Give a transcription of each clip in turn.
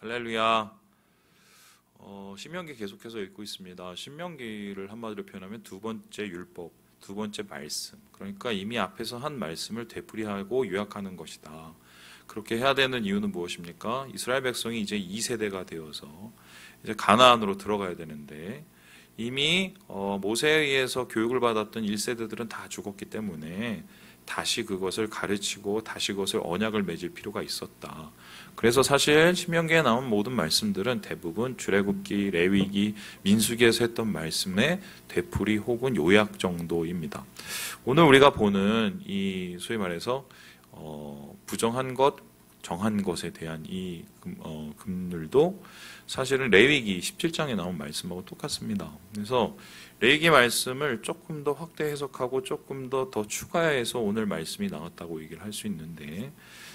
할렐루야. 신명기 계속해서 읽고 있습니다. 신명기를 한마디로 표현하면 두 번째 율법, 두 번째 말씀. 그러니까 이미 앞에서 한 말씀을 되풀이하고 요약하는 것이다. 그렇게 해야 되는 이유는 무엇입니까? 이스라엘 백성이 이제 2세대가 되어서 이제 가나안으로 들어가야 되는데 이미 모세에 의해서 교육을 받았던 1세대들은 다 죽었기 때문에 다시 그것을 가르치고 다시 그것을 언약을 맺을 필요가 있었다. 그래서 사실 신명기에 나온 모든 말씀들은 대부분 출애굽기, 레위기, 민수기에서 했던 말씀의 되풀이 혹은 요약 정도입니다. 오늘 우리가 보는 이 소위 말해서 부정한 것, 정한 것에 대한 이 금률도 사실은 레위기 17장에 나온 말씀하고 똑같습니다. 그래서 레위기 말씀을 조금 더 확대 해석하고 조금 더 추가해서 오늘 말씀이 나왔다고 얘기를 할 수 있는데,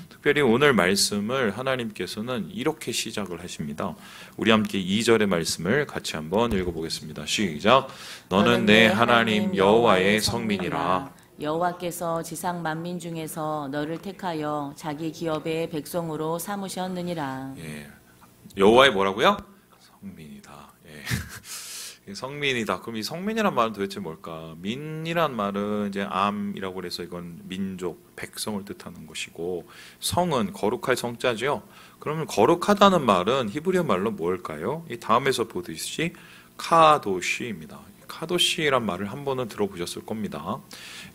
특별히 오늘 말씀을 하나님께서는 이렇게 시작을 하십니다. 우리 함께 2절의 말씀을 같이 한번 읽어보겠습니다. 시작. 너는 내 하나님 여호와의 성민이라. 여호와께서 지상 만민 중에서 너를 택하여 자기 기업의 백성으로 삼으셨느니라. 예. 여호와의 뭐라고요? 성민이다. 예. 성민이다. 그럼 이 성민이란 말은 도대체 뭘까? 민이란 말은 이제 암이라고 그래서 이건 민족, 백성을 뜻하는 것이고, 성은 거룩할 성자죠. 그러면 거룩하다는 말은 히브리어 말로 뭘까요? 이 다음에서 보듯이 카도시입니다. 카도시란 말을 한 번은 들어보셨을 겁니다.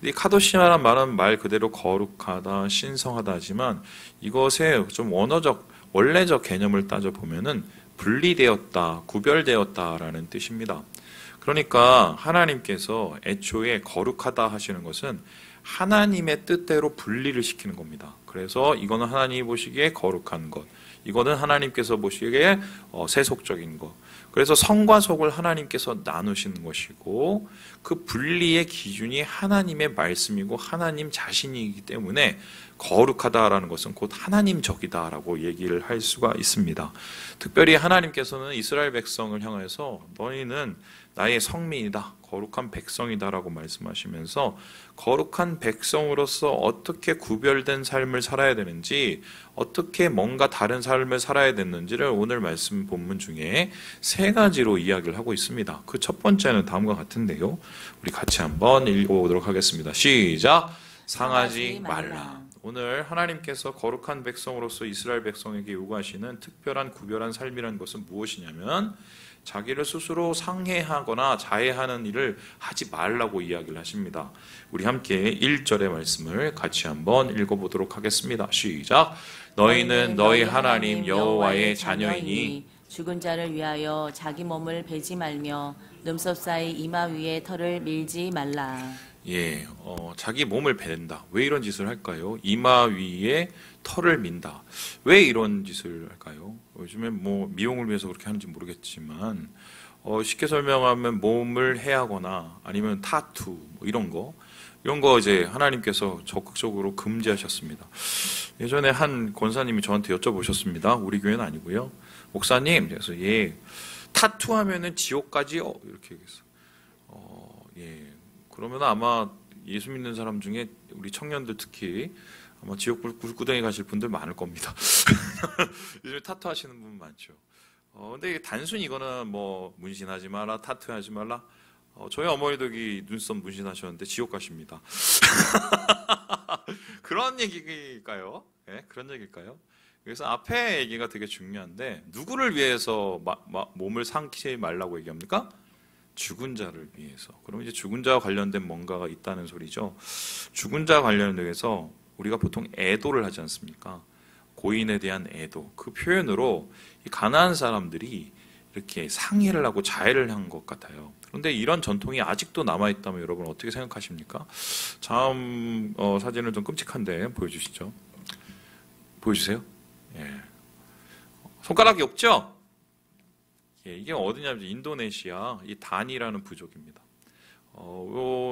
이 카도시라는 말은 말 그대로 거룩하다, 신성하다 하지만 이것의 좀 원래적 개념을 따져보면은 분리되었다, 구별되었다라는 뜻입니다. 그러니까 하나님께서 애초에 거룩하다 하시는 것은 하나님의 뜻대로 분리를 시키는 겁니다. 그래서 이거는 하나님이 보시기에 거룩한 것, 이거는 하나님께서 보시기에 세속적인 것. 그래서 성과 속을 하나님께서 나누시는 것이고, 그 분리의 기준이 하나님의 말씀이고 하나님 자신이기 때문에 거룩하다라는 것은 곧 하나님적이다라고 얘기를 할 수가 있습니다. 특별히 하나님께서는 이스라엘 백성을 향해서 너희는 나의 성민이다, 거룩한 백성이다라고 말씀하시면서 거룩한 백성으로서 어떻게 구별된 삶을 살아야 되는지, 어떻게 뭔가 다른 삶을 살아야 되는지를 오늘 말씀 본문 중에 3가지로 이야기를 하고 있습니다. 그 첫 번째는 다음과 같은데요. 우리 같이 한번 읽어보도록 하겠습니다. 시작! 상하지 말라. 오늘 하나님께서 거룩한 백성으로서 이스라엘 백성에게 요구하시는 특별한 구별한 삶이라는 것은 무엇이냐면 자기를 스스로 상해하거나 자해하는 일을 하지 말라고 이야기를 하십니다. 우리 함께 1절의 말씀을 같이 한번 읽어보도록 하겠습니다. 시작! 너희는 너희 하나님 여호와의 자녀이니 죽은 자를 위하여 자기 몸을 베지 말며 눈썹 사이 이마 위에 털을 밀지 말라. 예, 자기 몸을 베는다. 왜 이런 짓을 할까요? 이마 위에 털을 민다. 왜 이런 짓을 할까요? 요즘에 뭐 미용을 위해서 그렇게 하는지 모르겠지만 쉽게 설명하면 몸을 해하거나 아니면 타투 뭐 이런 거 이제 하나님께서 적극적으로 금지하셨습니다. 예전에 한 권사님이 저한테 여쭤보셨습니다. 우리 교회는 아니고요. 목사님, 그래서 예, 타투하면은 지옥까지요? 이렇게 얘기했어요. 예. 그러면 아마 예수 믿는 사람 중에 우리 청년들 특히 아마 지옥 굴구덩이 가실 분들 많을 겁니다. 요즘 타투 하시는 분 많죠. 근데 이게 단순히 이거는 뭐 문신하지 마라, 타투하지 말라. 저희 어머니도 여기 눈썹 문신하셨는데 지옥 가십니다. 그런 얘기일까요? 네, 그런 얘기일까요? 그래서 앞에 얘기가 되게 중요한데 누구를 위해서 몸을 상키지 말라고 얘기합니까? 죽은 자를 위해서. 그럼 이제 죽은 자와 관련된 뭔가가 있다는 소리죠. 죽은 자와 관련해서 우리가 보통 애도를 하지 않습니까? 고인에 대한 애도. 그 표현으로 이 가나안 사람들이 이렇게 상해를 하고 자해를 한 것 같아요. 그런데 이런 전통이 아직도 남아있다면 여러분 어떻게 생각하십니까? 다음 사진은 좀 끔찍한데 보여주시죠. 보여주세요. 예. 손가락이 없죠? 예, 이게 어디냐면 인도네시아 이 다니라는 부족입니다.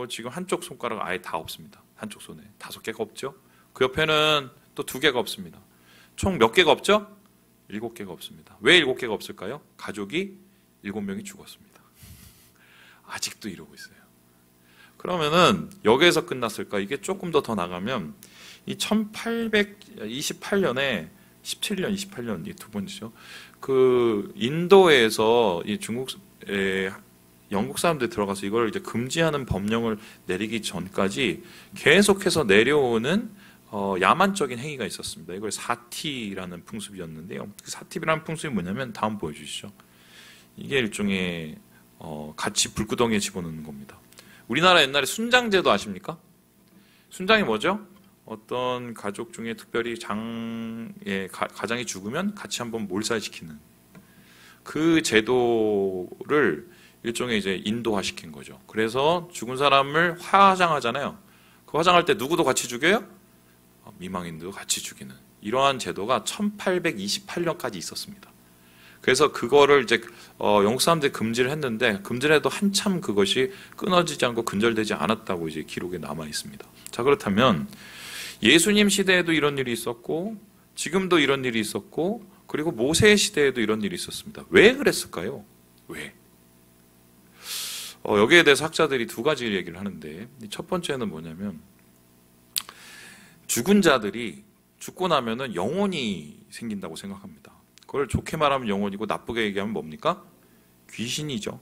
지금 한쪽 손가락 아예 다 없습니다. 한쪽 손에 5개가 없죠. 그 옆에는 또 2개가 없습니다. 총 몇 개가 없죠? 7개가 없습니다. 왜 7개가 없을까요? 가족이 7명이 죽었습니다. 아직도 이러고 있어요. 그러면은 여기에서 끝났을까? 이게 조금 더 나가면 이 1828년에 17년, 28년 이 두 번째죠. 그 인도에서 이 영국 사람들이 들어가서 이걸 이제 금지하는 법령을 내리기 전까지 계속해서 내려오는 야만적인 행위가 있었습니다. 이걸 사티라는 풍습이었는데요. 그 사티라는 풍습이 뭐냐면 다음 보여주시죠. 이게 일종의 같이 불구덩이에 집어넣는 겁니다. 우리나라 옛날에 순장제도 아십니까? 순장이 뭐죠? 어떤 가족 중에 특별히 가장이 죽으면 같이 한번 몰살시키는 그 제도를 일종의 이제 인도화시킨 거죠. 그래서 죽은 사람을 화장하잖아요. 그 화장할 때 누구도 같이 죽여요? 미망인도 같이 죽이는 이러한 제도가 1828년까지 있었습니다. 그래서 그거를 이제 영국 사람들이 금지를 했는데 금지를 해도 한참 그것이 끊어지지 않고 근절되지 않았다고 이제 기록에 남아 있습니다. 자, 그렇다면 예수님 시대에도 이런 일이 있었고 지금도 이런 일이 있었고 그리고 모세 시대에도 이런 일이 있었습니다. 왜 그랬을까요? 왜? 여기에 대해서 학자들이 두 가지 얘기를 하는데 첫 번째는 뭐냐면 죽은 자들이 죽고 나면은 영혼이 생긴다고 생각합니다. 그걸 좋게 말하면 영혼이고 나쁘게 얘기하면 뭡니까? 귀신이죠.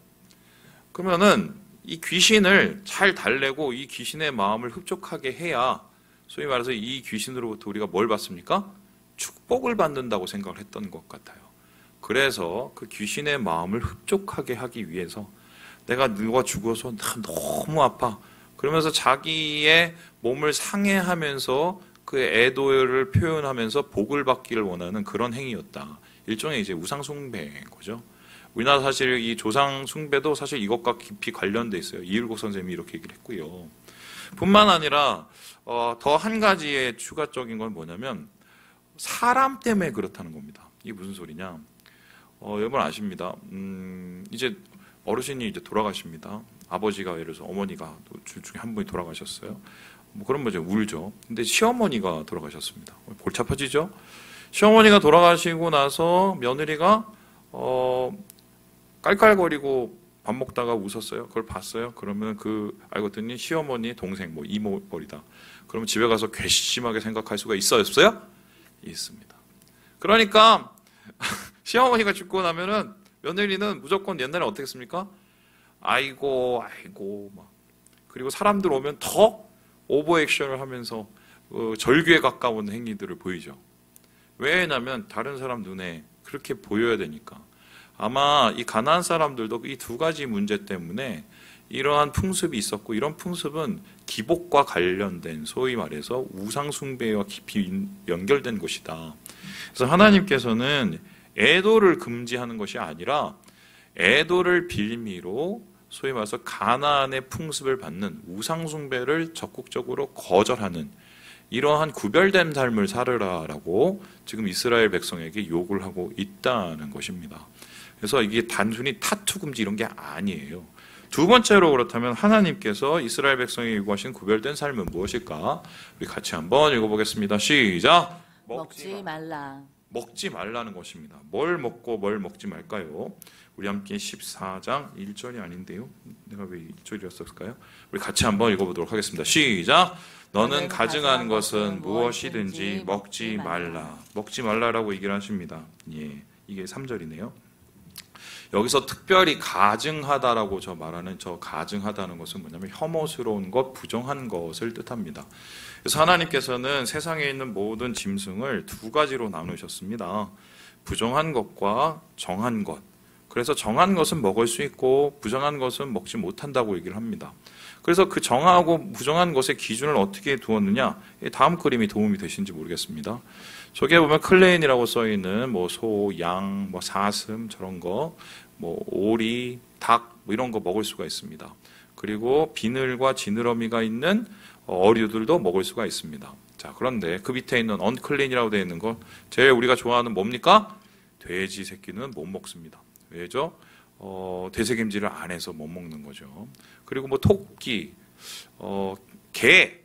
그러면은 이 귀신을 잘 달래고 이 귀신의 마음을 흡족하게 해야 소위 말해서 이 귀신으로부터 우리가 뭘 받습니까? 축복을 받는다고 생각을 했던 것 같아요. 그래서 그 귀신의 마음을 흡족하게 하기 위해서 내가 누가 죽어서 나 너무 아파. 그러면서 자기의 몸을 상해하면서 그 애도를 표현하면서 복을 받기를 원하는 그런 행위였다. 일종의 이제 우상숭배인 거죠. 우리나라 사실 이 조상숭배도 사실 이것과 깊이 관련돼 있어요. 이율곡 선생님이 이렇게 얘기를 했고요. 뿐만 아니라 더 한 가지의 추가적인 건 뭐냐면 사람 때문에 그렇다는 겁니다. 이게 무슨 소리냐? 여러분 아십니다. 이제 어르신이 이제 돌아가십니다. 아버지가 예를 들어서 어머니가 둘 중에 한 분이 돌아가셨어요. 뭐 그런 거죠. 울죠. 근데 시어머니가 돌아가셨습니다. 골치 아파지죠? 시어머니가 돌아가시고 나서 며느리가 깔깔거리고 밥 먹다가 웃었어요. 그걸 봤어요. 그러면 알고 봤더니 시어머니 동생 뭐 이모뻘이다. 그러면 집에 가서 괘씸하게 생각할 수가 있어요? 없어요? 있습니다. 그러니까 시어머니가 죽고 나면은 며느리는 무조건 옛날에 어떻게 했습니까? 아이고 막 그리고 사람들 오면 더 오버액션을 하면서 절규에 가까운 행위들을 보이죠. 왜냐하면 다른 사람 눈에 그렇게 보여야 되니까. 아마 이 가나안 사람들도 이 두 가지 문제 때문에 이러한 풍습이 있었고 이런 풍습은 기복과 관련된 소위 말해서 우상숭배와 깊이 연결된 것이다. 그래서 하나님께서는 애도를 금지하는 것이 아니라 애도를 빌미로 소위 말해서 가나안의 풍습을 받는 우상숭배를 적극적으로 거절하는 이러한 구별된 삶을 살으라라고 지금 이스라엘 백성에게 요구를 하고 있다는 것입니다. 그래서 이게 단순히 타투 금지 이런 게 아니에요. 두 번째로 그렇다면 하나님께서 이스라엘 백성에 요구하신 구별된 삶은 무엇일까? 우리 같이 한번 읽어보겠습니다. 시작! 먹지 말라. 먹지 말라는 것입니다. 뭘 먹고 뭘 먹지 말까요? 우리 함께 14장 1절이 아닌데요. 내가 왜 1절이었을까요? 우리 같이 한번 읽어보도록 하겠습니다. 시작! 너는 가증한 것은 무엇이든지 먹지 말라. 먹지 말라라고 얘기를 하십니다. 예, 이게 3절이네요. 여기서 특별히 가증하다라고 말하는 가증하다는 것은 뭐냐면 혐오스러운 것, 부정한 것을 뜻합니다. 그래서 하나님께서는 세상에 있는 모든 짐승을 두 가지로 나누셨습니다. 부정한 것과 정한 것. 그래서 정한 것은 먹을 수 있고 부정한 것은 먹지 못한다고 얘기를 합니다. 그래서 그 정하고 부정한 것의 기준을 어떻게 두었느냐? 다음 그림이 도움이 되신지 모르겠습니다. 저기에 보면 클레인이라고 써 있는 뭐 소, 양, 뭐 사슴 저런 거, 뭐 오리, 닭 뭐 이런 거 먹을 수가 있습니다. 그리고 비늘과 지느러미가 있는 어류들도 먹을 수가 있습니다. 자, 그런데 그 밑에 있는 언클린이라고 되어 있는 거, 제일 우리가 좋아하는 뭡니까? 돼지 새끼는 못 먹습니다. 왜죠? 되새김질을 안 해서 못 먹는 거죠. 그리고 뭐 토끼, 개,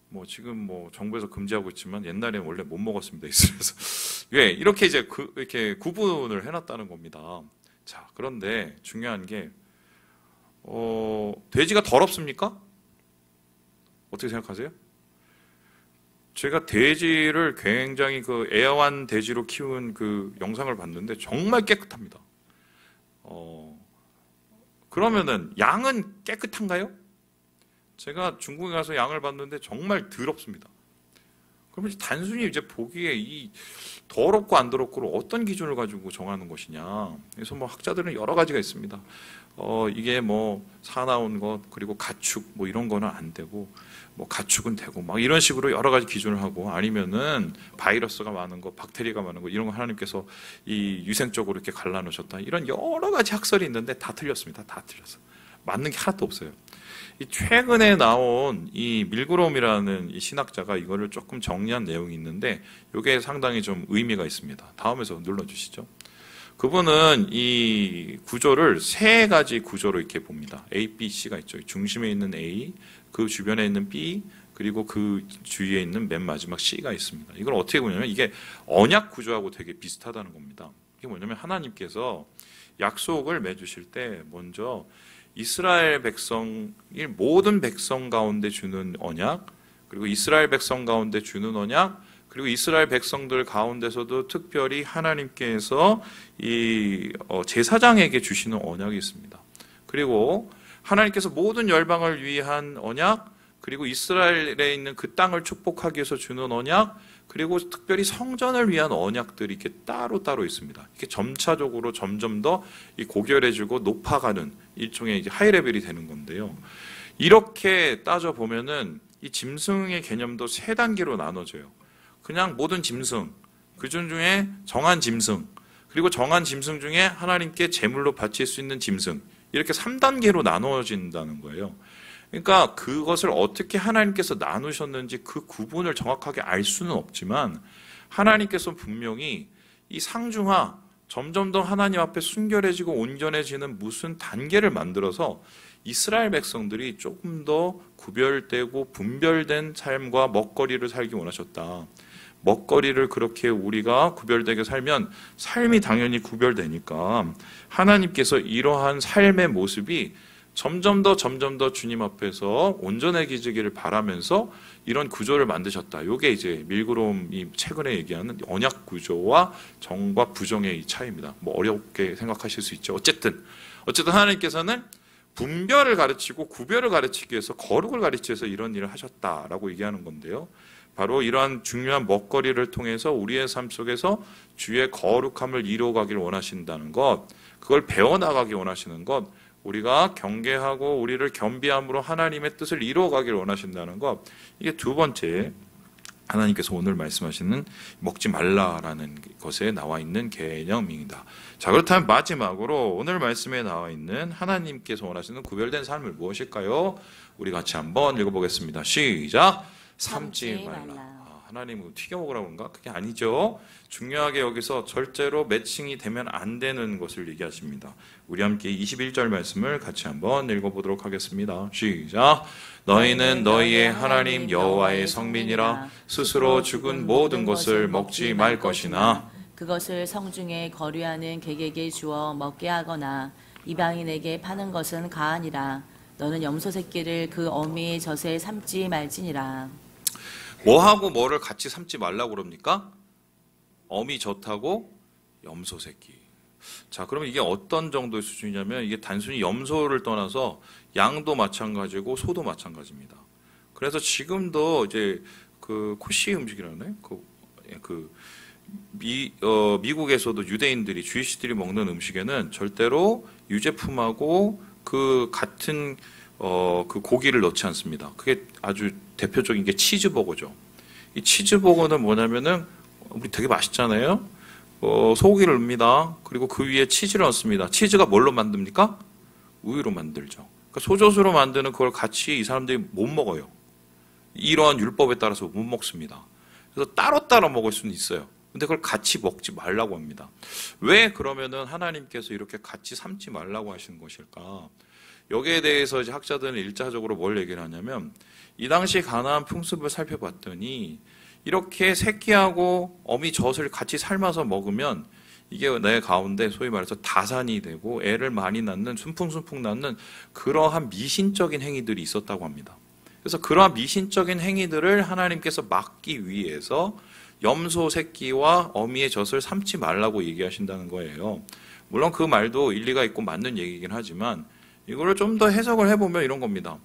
뭐 지금 뭐 정부에서 금지하고 있지만 옛날에 원래 못 먹었습니다. 이스라엘에서. 왜 이렇게 이제 이렇게 구분을 해놨다는 겁니다. 자, 그런데 중요한 게 돼지가 더럽습니까? 어떻게 생각하세요? 제가 돼지를 굉장히 그 애완 돼지로 키운 그 영상을 봤는데 정말 깨끗합니다. 그러면은 양은 깨끗한가요? 제가 중국에 가서 양을 봤는데 정말 더럽습니다. 그러면 단순히 이제 보기에 이 더럽고 안 더럽고를 어떤 기준을 가지고 정하는 것이냐. 그래서 뭐 학자들은 여러 가지가 있습니다. 이게 뭐 사나운 것 그리고 가축 뭐 이런 거는 안 되고 뭐 가축은 되고 막 이런 식으로 여러 가지 기준을 하고 아니면은 바이러스가 많은 거, 박테리아가 많은 거 이런 거 하나님께서 이 유생적으로 이렇게 갈라놓으셨다. 이런 여러 가지 학설이 있는데 다 틀렸습니다. 다 틀렸어. 맞는 게 하나도 없어요. 이 최근에 나온 이 밀그롬이라는 이 신학자가 이거를 조금 정리한 내용이 있는데 이게 상당히 좀 의미가 있습니다. 다음에서 눌러주시죠. 그분은 이 구조를 세 가지 구조로 이렇게 봅니다. A, B, C가 있죠. 중심에 있는 A, 그 주변에 있는 B, 그리고 그 주위에 있는 맨 마지막 C가 있습니다. 이걸 어떻게 보냐면 이게 언약 구조하고 되게 비슷하다는 겁니다. 이게 뭐냐면 하나님께서 약속을 맺으실 때 먼저 이스라엘 백성, 모든 백성 가운데 주는 언약, 그리고 이스라엘 백성 가운데 주는 언약, 그리고 이스라엘 백성들 가운데서도 특별히 하나님께서 이 제사장에게 주시는 언약이 있습니다. 그리고 하나님께서 모든 열방을 위한 언약, 그리고 이스라엘에 있는 그 땅을 축복하기 위해서 주는 언약, 그리고 특별히 성전을 위한 언약들이 이렇게 따로따로 있습니다. 이렇게 점차적으로 점점 더 고결해지고 높아가는 일종의 이제 하이 레벨이 되는 건데요. 이렇게 따져보면은 이 짐승의 개념도 세 단계로 나눠져요. 그냥 모든 짐승, 그 중에 정한 짐승, 그리고 정한 짐승 중에 하나님께 제물로 바칠 수 있는 짐승, 이렇게 3단계로 나눠진다는 거예요. 그러니까 그것을 어떻게 하나님께서 나누셨는지 그 구분을 정확하게 알 수는 없지만 하나님께서 분명히 이 상중하, 점점 더 하나님 앞에 순결해지고 온전해지는 무슨 단계를 만들어서 이스라엘 백성들이 조금 더 구별되고 분별된 삶과 먹거리를 살기 원하셨다. 먹거리를 그렇게 우리가 구별되게 살면 삶이 당연히 구별되니까 하나님께서 이러한 삶의 모습이 점점 더 주님 앞에서 온전해지기를 바라면서 이런 구조를 만드셨다. 이게 이제 밀그롬이 최근에 얘기하는 언약 구조와 정과 부정의 이 차이입니다. 뭐 어렵게 생각하실 수 있죠. 어쨌든 하나님께서는 분별을 가르치고 구별을 가르치기 위해서 거룩을 가르치기 위해서 이런 일을 하셨다라고 얘기하는 건데요. 바로 이러한 중요한 먹거리를 통해서 우리의 삶 속에서 주의 거룩함을 이루어가기를 원하신다는 것, 그걸 배워나가기 원하시는 것, 우리가 경계하고 우리를 겸비함으로 하나님의 뜻을 이루어가기를 원하신다는 것, 이게 두 번째 하나님께서 오늘 말씀하시는 먹지 말라라는 것에 나와 있는 개념입니다. 자, 그렇다면 마지막으로 오늘 말씀에 나와 있는 하나님께서 원하시는 구별된 삶을 무엇일까요? 우리 같이 한번 읽어보겠습니다. 시작! 삼지 말라. 하나님은 튀겨 먹으라고 그런가? 그게 아니죠. 중요하게 여기서 절대로 매칭이 되면 안 되는 것을 얘기하십니다. 우리 함께 21절 말씀을 같이 한번 읽어보도록 하겠습니다. 시작! 너희는 너희의 하나님 여호와의 성민이라. 스스로 죽은 모든 것을 먹지 말 것이나 그것을 성중에 거류하는 객에게 주어 먹게 하거나 이방인에게 파는 것은 가하니라. 너는 염소 새끼를 그 어미의 젖에 삶지 말지니라. 뭐하고 뭐를 같이 삶지 말라고 그럽니까? 어미 젖하고 염소 새끼. 자, 그러면 이게 어떤 정도의 수준이냐면 이게 단순히 염소를 떠나서 양도 마찬가지고 소도 마찬가지입니다. 그래서 지금도 이제 그 코시 음식이라네. 미국에서도 유대인들이 주이시들이 먹는 음식에는 절대로 유제품하고 그 같은 그 고기를 넣지 않습니다. 그게 아주 대표적인 게 치즈버거죠. 이 치즈버거는 뭐냐면은 우리 되게 맛있잖아요. 소고기를 넣습니다. 그리고 그 위에 치즈를 넣습니다. 치즈가 뭘로 만듭니까? 우유로 만들죠. 그러니까 소젖으로 만드는 그걸 같이 이 사람들이 못 먹어요. 이러한 율법에 따라서 못 먹습니다. 그래서 따로따로 먹을 수는 있어요. 근데 그걸 같이 먹지 말라고 합니다. 왜 그러면은 하나님께서 이렇게 같이 삶지 말라고 하시는 것일까? 여기에 대해서 이제 학자들은 일차적으로 뭘 얘기를 하냐면 이 당시 가나안 풍습을 살펴봤더니 이렇게 새끼하고 어미 젖을 같이 삶아서 먹으면 이게 내 가운데 소위 말해서 다산이 되고 애를 많이 낳는 순풍순풍 낳는 그러한 미신적인 행위들이 있었다고 합니다. 그래서 그러한 미신적인 행위들을 하나님께서 막기 위해서 염소 새끼와 어미의 젖을 삼지 말라고 얘기하신다는 거예요. 물론 그 말도 일리가 있고 맞는 얘기긴 하지만 이거를 좀 더 해석을 해보면 이런 겁니다.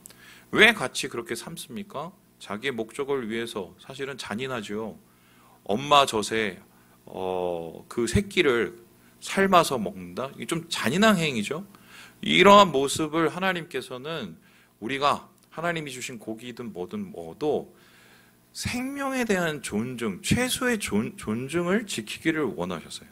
왜 같이 그렇게 삼습니까? 자기의 목적을 위해서. 사실은 잔인하죠. 엄마 젖에 그 새끼를 삶아서 먹는다? 이게 좀 잔인한 행위죠. 이러한 모습을 하나님께서는 우리가 하나님이 주신 고기든 뭐든 뭐도 생명에 대한 존중, 최소의 존중을 지키기를 원하셨어요.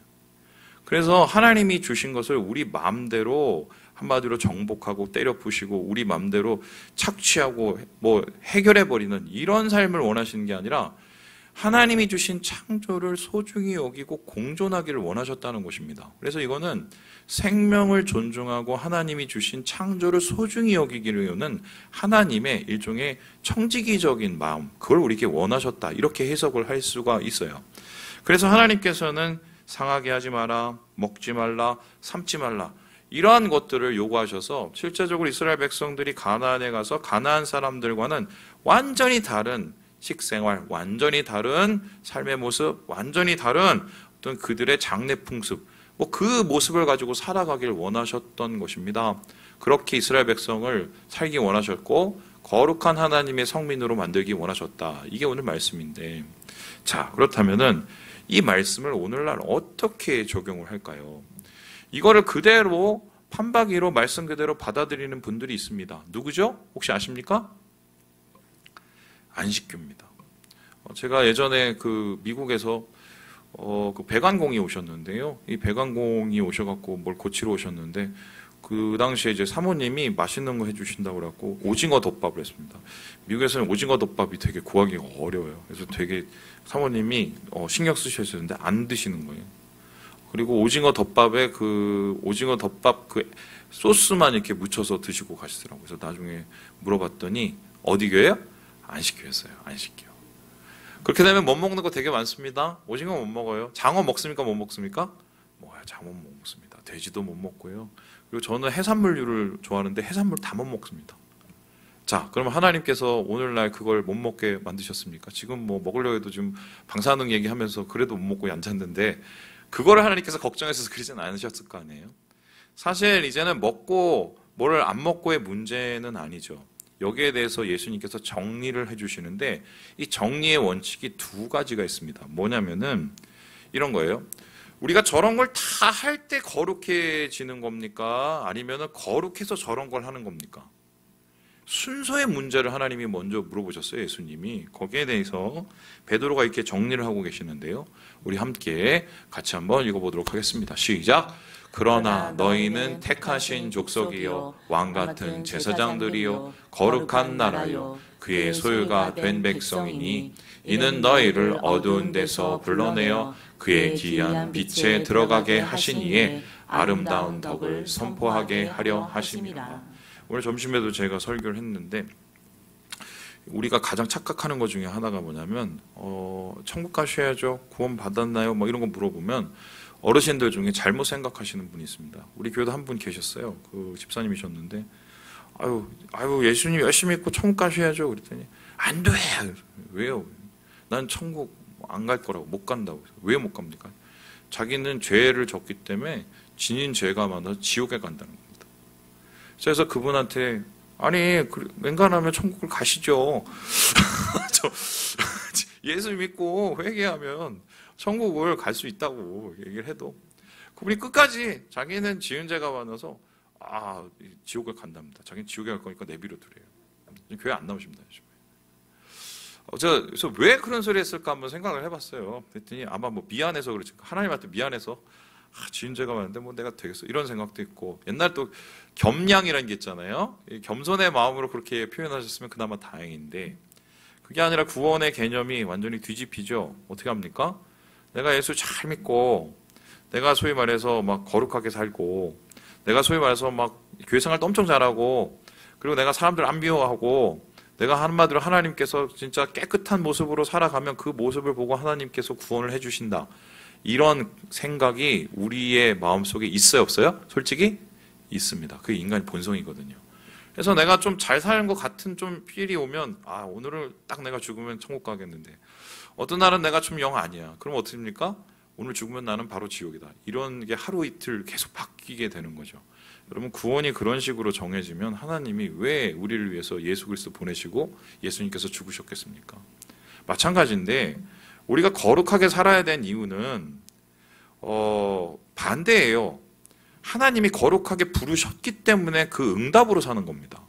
그래서 하나님이 주신 것을 우리 마음대로 한마디로 정복하고 때려 부시고 우리 마음대로 착취하고 뭐 해결해버리는 이런 삶을 원하시는 게 아니라 하나님이 주신 창조를 소중히 여기고 공존하기를 원하셨다는 것입니다. 그래서 이거는 생명을 존중하고 하나님이 주신 창조를 소중히 여기기를 위한 하나님의 일종의 청지기적인 마음, 그걸 우리에게 원하셨다, 이렇게 해석을 할 수가 있어요. 그래서 하나님께서는 상하게 하지 마라, 먹지 말라, 삼지 말라, 이러한 것들을 요구하셔서 실제적으로 이스라엘 백성들이 가나안에 가서 가나안 사람들과는 완전히 다른 식생활, 완전히 다른 삶의 모습, 완전히 다른 어떤 그들의 장래 풍습, 뭐 그 모습을 가지고 살아가길 원하셨던 것입니다. 그렇게 이스라엘 백성을 살기 원하셨고 거룩한 하나님의 성민으로 만들기 원하셨다. 이게 오늘 말씀인데, 자, 그렇다면은 이 말씀을 오늘날 어떻게 적용을 할까요? 이거를 그대로 판박이로 말씀 그대로 받아들이는 분들이 있습니다. 누구죠? 혹시 아십니까? 안식교입니다. 제가 예전에 그 미국에서 그 배관공이 오셨는데요. 이 배관공이 오셔갖고 뭘 고치러 오셨는데 그 당시에 이제 사모님이 맛있는 거 해주신다고 그래갖고 오징어 덮밥을 했습니다. 미국에서는 오징어 덮밥이 되게 구하기가 어려워요. 그래서 되게 사모님이 신경 쓰셨는데 안 드시는 거예요. 그리고 오징어 덮밥에 그 오징어 덮밥 그 소스만 이렇게 묻혀서 드시고 가시더라고요. 그래서 나중에 물어봤더니 어디 교회요? 안식교였어요. 안식교. 그렇게 되면 못 먹는 거 되게 많습니다. 오징어 못 먹어요. 장어 먹습니까? 못 먹습니까? 뭐야, 장어 못 먹습니다. 돼지도 못 먹고요. 그리고 저는 해산물류를 좋아하는데 해산물 다 못 먹습니다. 자, 그러면 하나님께서 오늘날 그걸 못 먹게 만드셨습니까? 지금 뭐 먹으려고 해도 지금 방사능 얘기하면서 그래도 못 먹고 앉았는데 그거를 하나님께서 걱정해서 그러진 않으셨을 거 아니에요? 사실 이제는 먹고 뭐를 안 먹고의 문제는 아니죠. 여기에 대해서 예수님께서 정리를 해주시는데 이 정리의 원칙이 두 가지가 있습니다. 뭐냐면은 이런 거예요. 우리가 저런 걸 다 할 때 거룩해지는 겁니까? 아니면은 거룩해서 저런 걸 하는 겁니까? 순서의 문제를 하나님이 먼저 물어보셨어요. 예수님이. 거기에 대해서 베드로가 이렇게 정리를 하고 계시는데요. 우리 함께 같이 한번 읽어보도록 하겠습니다. 시작! 그러나 너희는 택하신 족속이요 왕같은 제사장들이요 거룩한 나라요 그의 소유가 된 백성이니 이는 너희를 어두운 데서 불러내어 그의 기이한 빛에 들어가게 하신 이에 아름다운 덕을 선포하게 하려 하심이라. 오늘 점심에도 제가 설교를 했는데 우리가 가장 착각하는 것 중에 하나가 뭐냐면 천국 가셔야죠, 구원 받았나요, 뭐 이런 거 물어보면 어르신들 중에 잘못 생각하시는 분이 있습니다. 우리 교회도 한 분 계셨어요. 그 집사님이셨는데 아유 예수님 열심히 믿고 천국 가셔야죠. 그랬더니 안 돼. 왜요? 난 천국 안 갈 거라고, 못 간다고. 왜 못 갑니까? 자기는 죄를 졌기 때문에 지닌 죄가 많아서 지옥에 간다는 겁니다. 그래서 그분한테 아니 웬간하면 천국을 가시죠. 예수 믿고 회개하면 천국을 갈 수 있다고 얘기를 해도 그분이 끝까지 자기는 지은 죄가 많아서 지옥을 간답니다. 자기는 지옥에 갈 거니까 내비로 두래요. 교회 안 나오십니다. 그래서 왜 그런 소리 했을까 한번 생각을 해봤어요. 그랬더니 아마 뭐 미안해서 그렇지, 하나님한테 미안해서 지은 죄가 많은데 뭐 내가 되겠어, 이런 생각도 있고, 옛날 또 겸양이라는 게 있잖아요. 겸손의 마음으로 그렇게 표현하셨으면 그나마 다행인데 그게 아니라 구원의 개념이 완전히 뒤집히죠. 어떻게 합니까? 내가 예수 잘 믿고 내가 소위 말해서 막 거룩하게 살고 내가 소위 말해서 막 교회 생활도 엄청 잘하고 그리고 내가 사람들 안 미워하고 내가 한마디로 하나님께서 진짜 깨끗한 모습으로 살아가면 그 모습을 보고 하나님께서 구원을 해주신다, 이런 생각이 우리의 마음속에 있어요, 없어요? 솔직히 있습니다. 그게 인간의 본성이거든요. 그래서 내가 좀 잘 사는 것 같은 좀 필이 오면 오늘은 딱 내가 죽으면 천국 가겠는데 어떤 날은 내가 좀 영 아니야. 그럼 어떻게 됩니까? 오늘 죽으면 나는 바로 지옥이다. 이런 게 하루 이틀 계속 바뀌게 되는 거죠. 여러분 구원이 그런 식으로 정해지면 하나님이 왜 우리를 위해서 예수 그리스도 보내시고 예수님께서 죽으셨겠습니까? 마찬가지인데 우리가 거룩하게 살아야 된 이유는 반대예요. 하나님이 거룩하게 부르셨기 때문에 그 응답으로 사는 겁니다.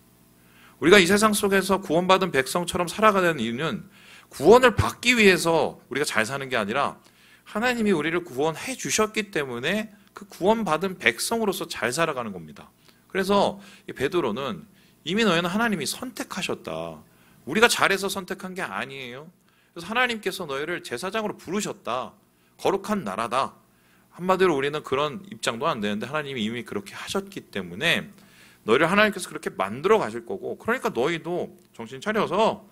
우리가 이 세상 속에서 구원받은 백성처럼 살아가는 이유는 구원을 받기 위해서 우리가 잘 사는 게 아니라 하나님이 우리를 구원해 주셨기 때문에 그 구원받은 백성으로서 잘 살아가는 겁니다. 그래서 베드로는 이미 너희는 하나님이 선택하셨다. 우리가 잘해서 선택한 게 아니에요. 그래서 하나님께서 너희를 제사장으로 부르셨다. 거룩한 나라다. 한마디로 우리는 그런 입장도 안 되는데 하나님이 이미 그렇게 하셨기 때문에 너희를 하나님께서 그렇게 만들어 가실 거고, 그러니까 너희도 정신 차려서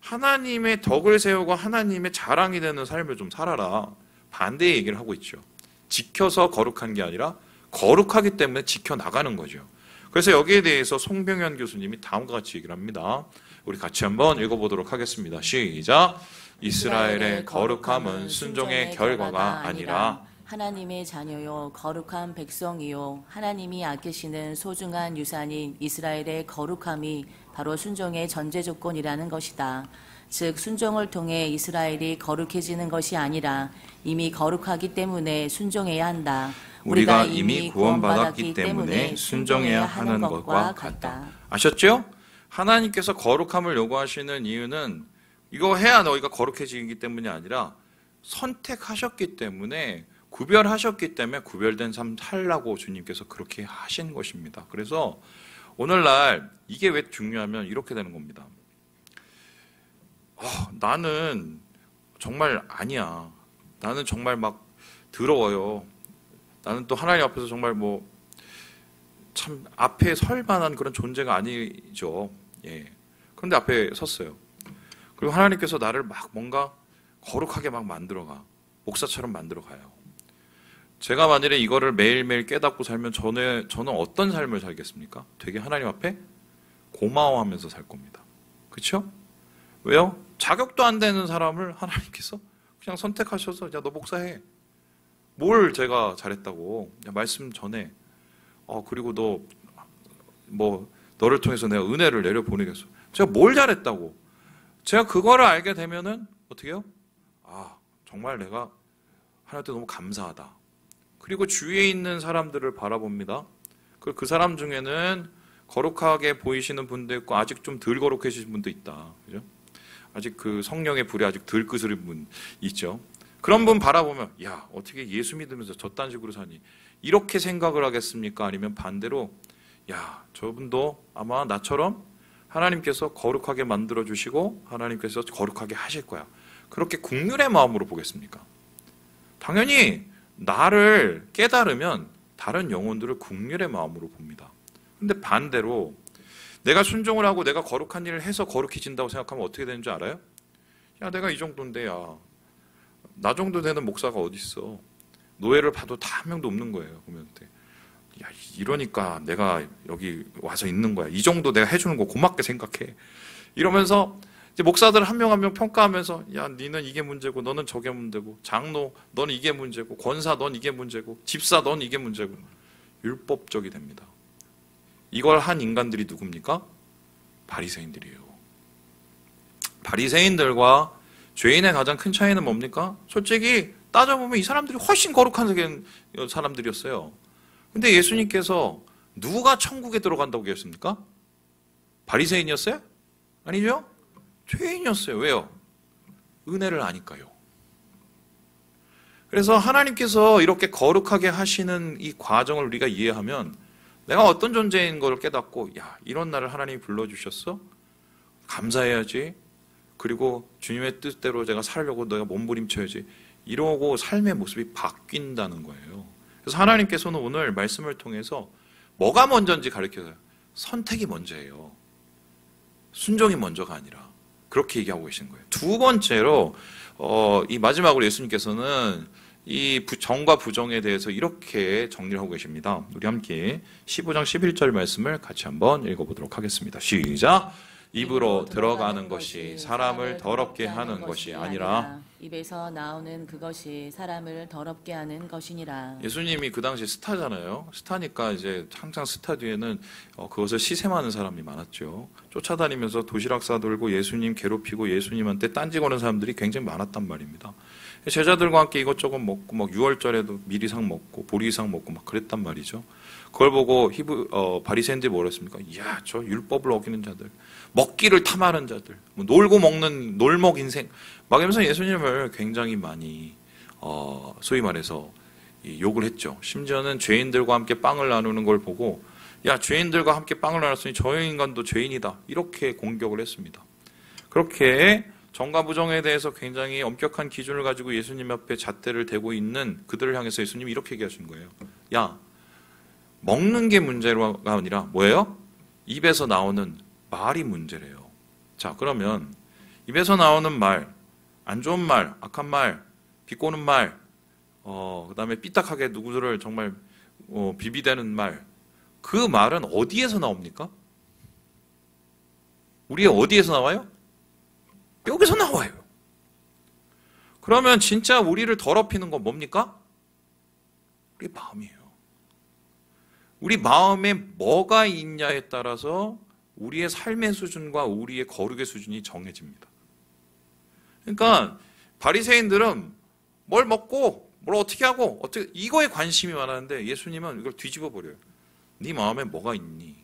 하나님의 덕을 세우고 하나님의 자랑이 되는 삶을 좀 살아라. 반대의 얘기를 하고 있죠. 지켜서 거룩한 게 아니라 거룩하기 때문에 지켜나가는 거죠. 그래서 여기에 대해서 송병현 교수님이 다음과 같이 얘기를 합니다. 우리 같이 한번 읽어보도록 하겠습니다. 시작. 이스라엘의 거룩함은 순종의 결과가 아니라 하나님의 자녀요 거룩한 백성이요 하나님이 아끼시는 소중한 유산인 이스라엘의 거룩함이 바로 순종의 전제 조건이라는 것이다. 즉 순종을 통해 이스라엘이 거룩해지는 것이 아니라 이미 거룩하기 때문에 순종해야 한다. 우리가 이미 구원받았기 때문에 순종해야 하는 것과 같다. 아셨죠? 하나님께서 거룩함을 요구하시는 이유는 이거 해야 너희가 거룩해지기 때문이 아니라 선택하셨기 때문에, 구별하셨기 때문에 구별된 삶 살라고 주님께서 그렇게 하신 것입니다. 그래서 오늘날 이게 왜 중요하면 이렇게 되는 겁니다. 나는 정말 아니야. 나는 정말 막 더러워요. 나는 또 하나님 앞에서 정말 참 앞에 설 만한 그런 존재가 아니죠. 예. 그런데 앞에 섰어요. 그리고 하나님께서 나를 막 뭔가 거룩하게 막 만들어가. 목사처럼 만들어가요. 제가 만일에 이거를 매일매일 깨닫고 살면 저는 어떤 삶을 살겠습니까? 되게 하나님 앞에 고마워하면서 살 겁니다. 그렇죠? 왜요? 자격도 안 되는 사람을 하나님께서 그냥 선택하셔서 야, 너 목사해. 뭘 제가 잘했다고. 야, 말씀 전해. 그리고 너를 통해서 내가 은혜를 내려보내겠어. 제가 뭘 잘했다고. 제가 그거를 알게 되면은 어떻게 해요? 정말 내가 하나님한테 너무 감사하다. 그리고 주위에 있는 사람들을 바라봅니다. 그 사람 중에는 거룩하게 보이시는 분도 있고 아직 좀 덜 거룩해지신 분도 있다. 그죠? 아직 그 성령의 불에 아직 덜 끄스린 분 있죠. 그런 분 바라보면 야, 어떻게 예수 믿으면서 저딴 식으로 사니? 이렇게 생각을 하겠습니까? 아니면 반대로 야, 저분도 아마 나처럼 하나님께서 거룩하게 만들어주시고 하나님께서 거룩하게 하실 거야. 그렇게 긍휼의 마음으로 보겠습니까? 당연히 나를 깨달으면 다른 영혼들을 긍휼의 마음으로 봅니다. 근데 반대로 내가 순종을 하고 내가 거룩한 일을 해서 거룩해진다고 생각하면 어떻게 되는 줄 알아요? 야, 내가 이 정도인데 야, 나 정도 되는 목사가 어디 있어? 노예를 봐도 다 한 명도 없는 거예요. 보면 야, 이러니까 내가 여기 와서 있는 거야. 이 정도 내가 해주는 거 고맙게 생각해. 이러면서 이제 목사들 한 명 한 명 평가하면서 야, 니는 이게 문제고 너는 저게 문제고 장로 넌 이게 문제고 권사 넌 이게 문제고 집사 넌 이게 문제고 율법적이 됩니다. 이걸 한 인간들이 누굽니까? 바리새인들이에요. 바리새인들과 죄인의 가장 큰 차이는 뭡니까? 솔직히 따져보면 이 사람들이 훨씬 거룩한 사람들이었어요. 근데 예수님께서 누가 천국에 들어간다고 얘기했습니까? 바리새인이었어요? 아니죠? 죄인이었어요. 왜요? 은혜를 아니까요. 그래서 하나님께서 이렇게 거룩하게 하시는 이 과정을 우리가 이해하면 내가 어떤 존재인 걸 깨닫고 야, 이런 나를 하나님이 불러주셨어? 감사해야지. 그리고 주님의 뜻대로 제가 살려고 내가 몸부림쳐야지. 이러고 삶의 모습이 바뀐다는 거예요. 그래서 하나님께서는 오늘 말씀을 통해서 뭐가 먼저인지 가르쳐줘요. 선택이 먼저예요. 순종이 먼저가 아니라. 그렇게 얘기하고 계신 거예요. 두 번째로 이 마지막으로 예수님께서는 이 정과 부정에 대해서 이렇게 정리를 하고 계십니다. 우리 함께 15장 11절 말씀을 같이 한번 읽어보도록 하겠습니다. 시작! 입으로 들어가는 것이 사람을 더럽게 하는 것이 아니라 입에서 나오는 그것이 사람을 더럽게 하는 것이니라. 예수님이 그 당시 스타잖아요. 스타니까 이제 항상 스타 뒤에는 그것을 시샘하는 사람이 많았죠. 쫓아다니면서 도시락 싸들고 예수님 괴롭히고 예수님한테 딴지 거는 사람들이 굉장히 많았단 말입니다. 제자들과 함께 이것저것 먹고 막 6월절에도 미리상 먹고 보리상 먹고 막 그랬단 말이죠. 그걸 보고 바리새인들이 뭐라 했습니까? 이야, 저 율법을 어기는 자들, 먹기를 탐하는 자들, 뭐 놀고 먹는 놀먹 인생 막 이러면서 예수님을 굉장히 많이 소위 말해서 욕을 했죠. 심지어는 죄인들과 함께 빵을 나누는 걸 보고 야, 죄인들과 함께 빵을 나눴으니 저 인간도 죄인이다, 이렇게 공격을 했습니다. 그렇게 정과 부정에 대해서 굉장히 엄격한 기준을 가지고 예수님 앞에 잣대를 대고 있는 그들을 향해서 예수님이 이렇게 얘기하신 거예요. 야, 먹는 게 문제가 아니라 뭐예요? 입에서 나오는 말이 문제래요. 자, 그러면 입에서 나오는 말, 안 좋은 말, 악한 말, 비꼬는 말, 그다음에 삐딱하게 누구들을 정말 비비대는 말, 그 말은 어디에서 나옵니까? 우리의 어디에서 나와요? 여기서 나와요. 그러면 진짜 우리를 더럽히는 건 뭡니까? 우리 마음이에요. 우리 마음에 뭐가 있냐에 따라서 우리의 삶의 수준과 우리의 거룩의 수준이 정해집니다. 그러니까 바리새인들은 뭘 먹고 뭘 어떻게 하고 어떻게 이거에 관심이 많았는데 예수님은 이걸 뒤집어 버려요. 네 마음에 뭐가 있니?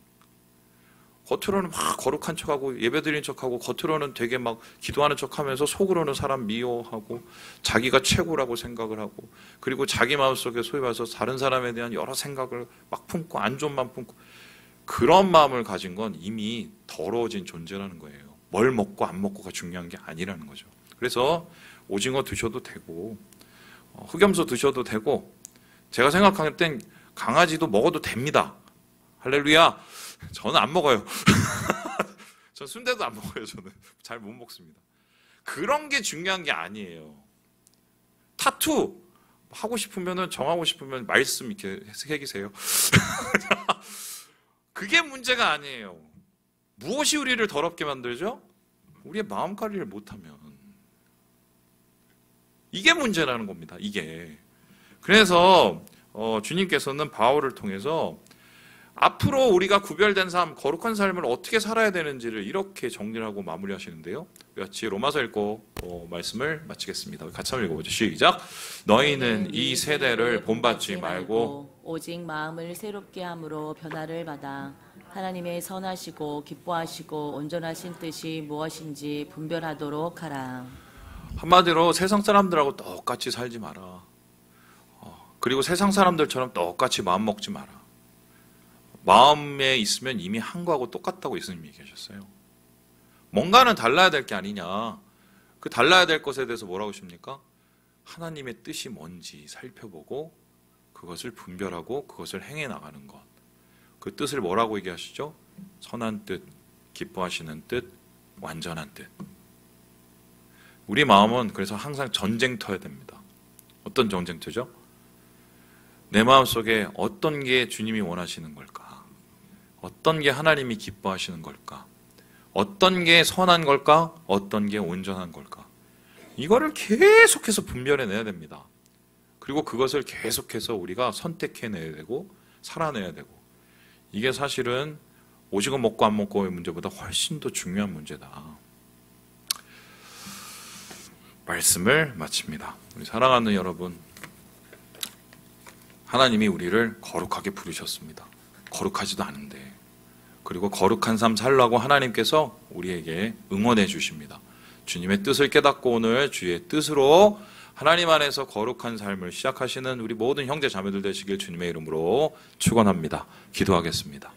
겉으로는 막 거룩한 척하고 예배드리는 척하고 겉으로는 되게 막 기도하는 척하면서 속으로는 사람 미워하고 자기가 최고라고 생각을 하고 그리고 자기 마음속에 소위 말해서 다른 사람에 대한 여러 생각을 막 품고 안 좋은 마음 품고 그런 마음을 가진 건 이미 더러워진 존재라는 거예요. 뭘 먹고 안 먹고가 중요한 게 아니라는 거죠. 그래서 오징어 드셔도 되고 흑염소 드셔도 되고 제가 생각할 땐 강아지도 먹어도 됩니다. 할렐루야. 저는 안 먹어요. 전 순대도 안 먹어요. 저는 잘 못 먹습니다. 그런 게 중요한 게 아니에요. 타투 하고 싶으면은 정하고 싶으면 말씀 이렇게 새기세요. 그게 문제가 아니에요. 무엇이 우리를 더럽게 만들죠? 우리의 마음 관리를 못하면 이게 문제라는 겁니다. 이게. 그래서 주님께서는 바울을 통해서 앞으로 우리가 구별된 삶, 거룩한 삶을 어떻게 살아야 되는지를 이렇게 정리를 하고 마무리하시는데요. 같이 로마서 읽고 말씀을 마치겠습니다. 같이 한번 읽어보죠. 시작. 너희는 이 세대를 본받지 말고 오직 마음을 새롭게 함으로 변화를 받아 하나님의 선하시고 기뻐하시고 온전하신 뜻이 무엇인지 분별하도록 하라. 한마디로 세상 사람들하고 똑같이 살지 마라. 그리고 세상 사람들처럼 똑같이 마음 먹지 마라. 마음에 있으면 이미 한 거하고 똑같다고 예수님이 얘기하셨어요. 뭔가는 달라야 될 게 아니냐. 그 달라야 될 것에 대해서 뭐라고 하십니까? 하나님의 뜻이 뭔지 살펴보고 그것을 분별하고 그것을 행해 나가는 것. 그 뜻을 뭐라고 얘기하시죠? 선한 뜻, 기뻐하시는 뜻, 완전한 뜻. 우리 마음은 그래서 항상 전쟁터여야 됩니다. 어떤 전쟁터죠? 내 마음속에 어떤 게 주님이 원하시는 걸까? 어떤 게 하나님이 기뻐하시는 걸까? 어떤 게 선한 걸까? 어떤 게 온전한 걸까? 이거를 계속해서 분별해내야 됩니다. 그리고 그것을 계속해서 우리가 선택해내야 되고 살아내야 되고 이게 사실은 오징어 먹고 안 먹고의 문제보다 훨씬 더 중요한 문제다. 말씀을 마칩니다. 우리 사랑하는 여러분, 하나님이 우리를 거룩하게 부르셨습니다. 거룩하지도 않은데 그리고 거룩한 삶 살라고 하나님께서 우리에게 응원해 주십니다. 주님의 뜻을 깨닫고 오늘 주의 뜻으로 하나님 안에서 거룩한 삶을 시작하시는 우리 모든 형제 자매들 되시길 주님의 이름으로 축원합니다. 기도하겠습니다.